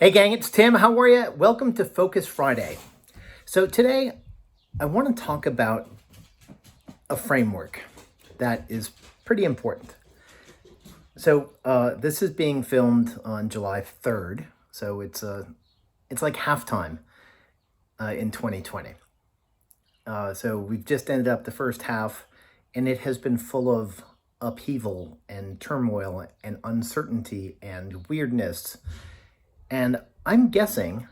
Hey gang, it's Tim. How are you? Welcome to Focus Friday. So today I want to talk about a framework that is pretty important. So this is being filmed on July 3rd. So it's like halftime in 2020. So we've just ended up the first half, and it has been full of upheaval and turmoil and uncertainty and weirdness. And I'm guessing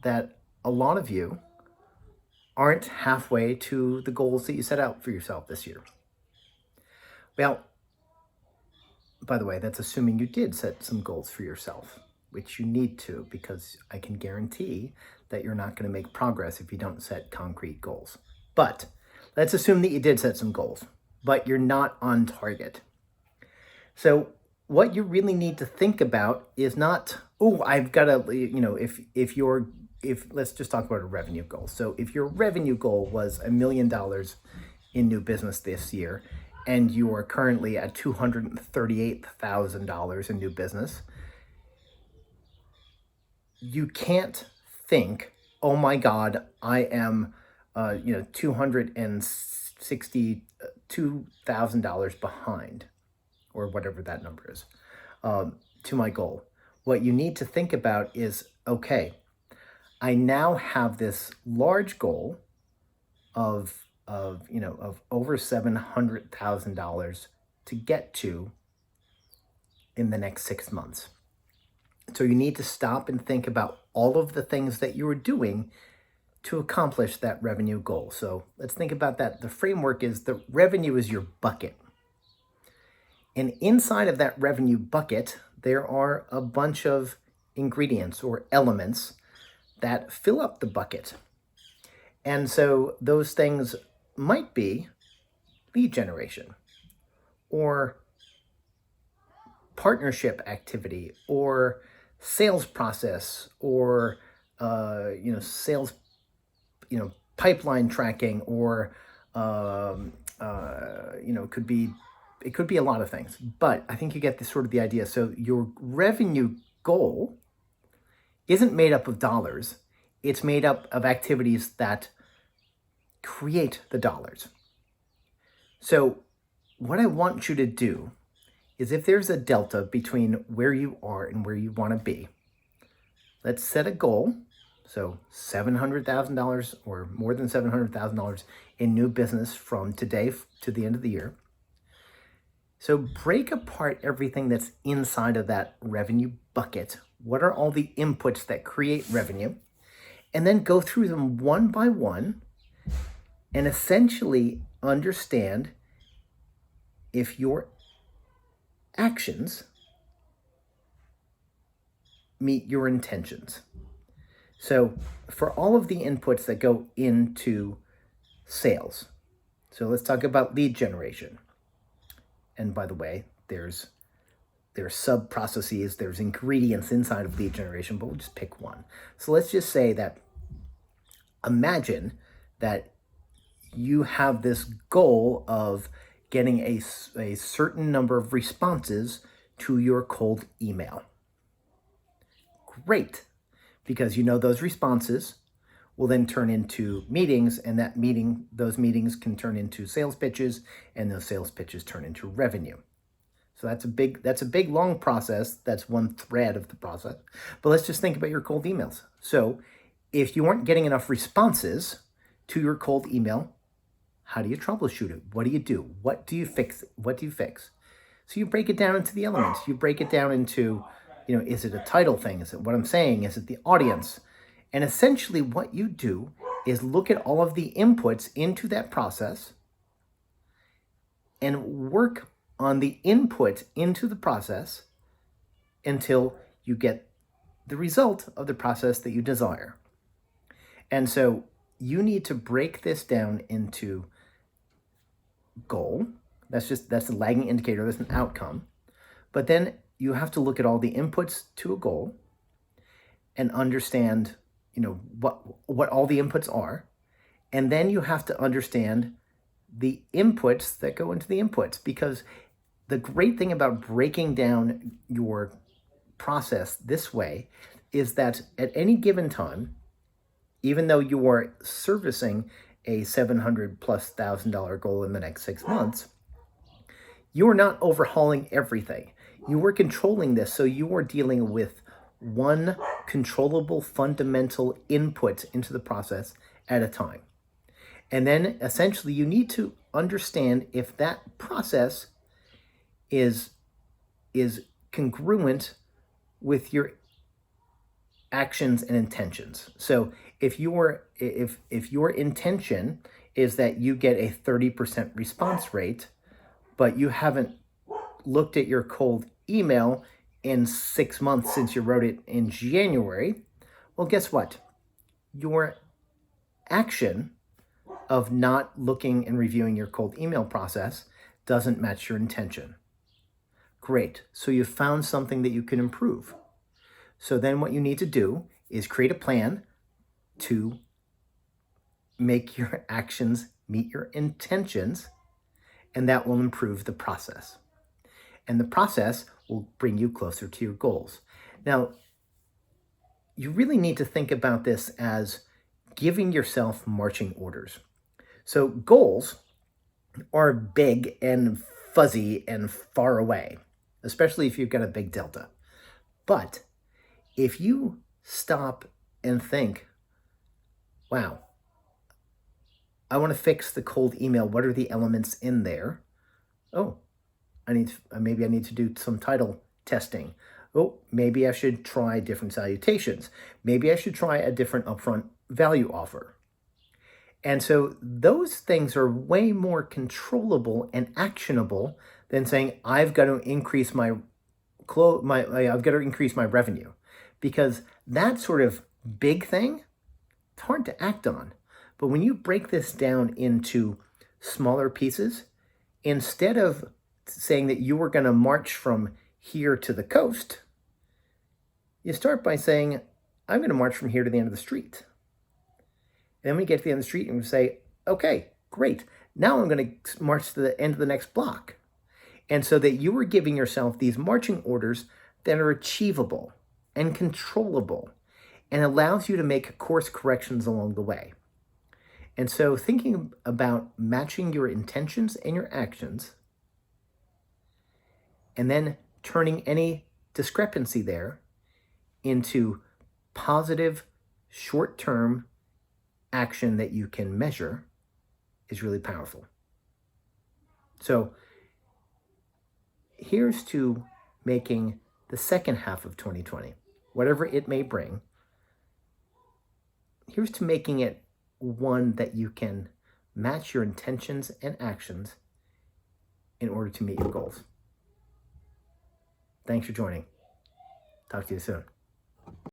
that a lot of you aren't halfway to the goals that you set out for yourself this year. Well, by the way, that's assuming you did set some goals for yourself, which you need to, because I can guarantee that you're not going to make progress if you don't set concrete goals. But let's assume that you did set some goals, but you're not on target. So what you really need to think about is not, oh, I've got to, if let's just talk about a revenue goal. So if your revenue goal was $1 million in new business this year, and you are currently at $238,000 in new business, you can't think, oh my God, I am, $262,000 behind, or whatever that number is, to my goal. What you need to think about is, okay, I now have this large goal of over $700,000 to get to in the next 6 months. So you need to stop and think about all of the things that you are doing to accomplish that revenue goal. So let's think about that. The framework is the revenue is your bucket. And inside of that revenue bucket, there are a bunch of ingredients or elements that fill up the bucket. And so those things might be lead generation, or partnership activity, or sales process, or sales pipeline tracking, or it could be a lot of things. But I think you get the idea. So your revenue goal isn't made up of dollars. It's made up of activities that create the dollars. So what I want you to do is, if there's a delta between where you are and where you want to be, let's set a goal. So $700,000 or more than $700,000 in new business from today to the end of the year. So break apart everything that's inside of that revenue bucket. What are all the inputs that create revenue? And then go through them one by one and essentially understand if your actions meet your intentions. So for all of the inputs that go into sales, so let's talk about lead generation. And by the way, there's sub processes, there's ingredients inside of lead generation, but we'll just pick one. So let's just say that, imagine that you have this goal of getting a certain number of responses to your cold email. Great, because those responses will then turn into meetings, and those meetings can turn into sales pitches, and those sales pitches turn into revenue. So that's a big long process. That's one thread of the process. But let's just think about your cold emails. So if you aren't getting enough responses to your cold email, how do you troubleshoot it? What do you do? What do you fix? So you break it down into the elements. You break it down into, is it a title thing? Is it what I'm saying? Is it the audience? And essentially what you do is look at all of the inputs into that process and work on the input into the process until you get the result of the process that you desire. And so you need to break this down into goal. That's the lagging indicator. That's an outcome. But then you have to look at all the inputs to a goal and understand, what all the inputs are. And then you have to understand the inputs that go into the inputs, because the great thing about breaking down your process this way is that at any given time, even though you are servicing a $700,000+ goal in the next 6 months, you are not overhauling everything. You are controlling this, so you are dealing with one controllable fundamental input into the process at a time. And then essentially you need to understand if that process is congruent with your actions and intentions. So if your intention is that you get a 30% response rate, but you haven't looked at your cold email in 6 months since you wrote it in January, well, guess what? Your action of not looking and reviewing your cold email process doesn't match your intention. Great. So you found something that you can improve. So then what you need to do is create a plan to make your actions meet your intentions, and that will improve the process. And the process will bring you closer to your goals. Now, you really need to think about this as giving yourself marching orders. So goals are big and fuzzy and far away, especially if you've got a big delta. But if you stop and think, wow, I want to fix the cold email. What are the elements in there? Oh, maybe I need to do some title testing. Oh, maybe I should try different salutations. Maybe I should try a different upfront value offer. And so those things are way more controllable and actionable than saying, I've got to increase my revenue. Because that sort of big thing, it's hard to act on. But when you break this down into smaller pieces, instead of saying that you were going to march from here to the coast, you start by saying, I'm going to march from here to the end of the street. And then when you get to the end of the street, you say, okay, great. Now I'm going to march to the end of the next block. And so that you are giving yourself these marching orders that are achievable and controllable and allows you to make course corrections along the way. And so thinking about matching your intentions and your actions, and then turning any discrepancy there into positive short-term action that you can measure is really powerful. So here's to making the second half of 2020, whatever it may bring, here's to making it one that you can match your intentions and actions in order to meet your goals. Thanks for joining. Talk to you soon.